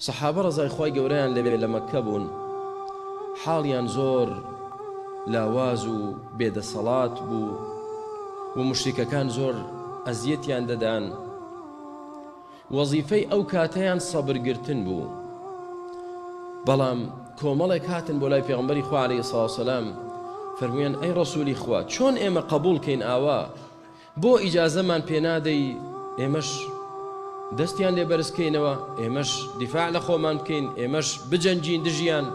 سەحابە ڕەزای خوای گەورەیان لەبێ لە مەککە بوون، حاڵیان زۆر لاواز و بێدەسەڵات بوو و مشریکەکان زۆر ئەزیەتیان دەدان. وەزیفەی ئەو کاتەیان سەبرگرتن بوو. بەڵام کۆمەڵێک هاتن بۆ لای پێغەمبەری خوا عەلەیهی سڵاو وسەلام، فەرموویان ئەی ڕەسوولی خوا، چۆن ئێمە قبوڵ کەین ئاوا؟ بۆ ئیجازەمان پێ نادەی ئێمەش دەستیان لێ بەرزکەینەوە، ئێمەش دیفاع لە خۆمان بکەین، ئێمەش بجەنجین دژیان؟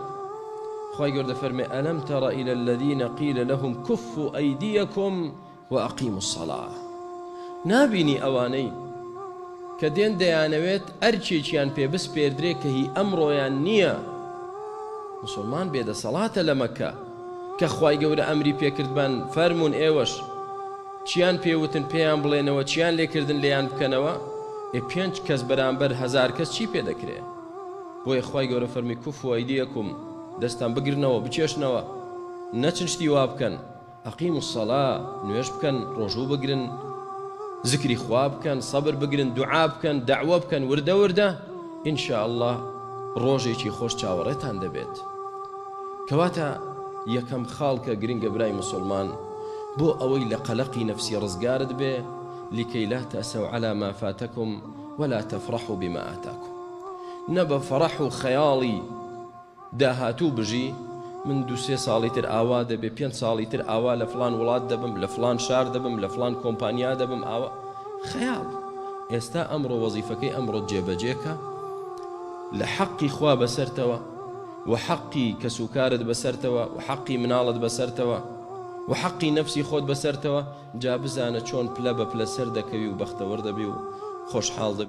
خوای گەورە فەرمێ ئەلەم تەڕە ئیلە الەذینە قیلە لەهم کفوا ئەیدیەکم وەئەقیموا الصەلاة. نابینی ئەوانەی کە دێن دەیانەوێت ئەرچێکیان پێ بسپێردرێ کە هی ئەمڕۆیان نییە. مسلمان بێدەسەڵاتە لە مەککە کە خوای گەورە ئەمری پێکردبان فەرموون ئێوەش چیان پێوتن پێیان بڵێنەوە، چیان لێکردن لێیان بکەنەوە. 5 کەس بەرامبەر 1000 کەس چی پێ دەکرێ؟ بۆیە خوای گەورە فەرمی کفوا ئەیدیەکم، دەستان بگرنەوە بچێشنەوە، نەچن شتی وا بکەن. ئەقیموا الصەلاة، نوێژ بکەن، ڕۆژوو بگرن، ذکری خوا بکەن، سەبر بگرن، دوعا بکەن، دەعوە بکەن، وردە وردە، ئینشاء الله ڕۆژێکی خۆش چاوەڕێتان دەبێت. کەواتە یەکەم خاڵکە گرنگە برای مسلمان بۆ ئەوەی لە قەلەقی نەفسی ڕزگارت بێ، لكي لا تأسوا على ما فاتكم ولا تفرحوا بما آتاكم. نبا فرح و خيالي داهاتو بجي من 2-3 ساڵی تر ئاوا دەبێ، 5 ساڵی تر ئاوا لە فلان وڵات دەبم، لە فلان شار دەبم، لە فلان کۆمپانیا دەبم، ئاوا خەیاڵ. ئێستا ئەمڕۆ وەزیفەکەی ئەمڕۆ جێبەجێکە، لە حەقی خوا بەسەرتەوە و حەقی کەسوکارت بەسەرتەوە و حەقی مناڵت بەسەرتەوە و حەقی نەفسی خۆت بەسەرتەوە. جا بزانە چۆن پلە بە پلە سەر دەکەوی و بەختەوەر دەبی و خۆشحاڵ دەبی.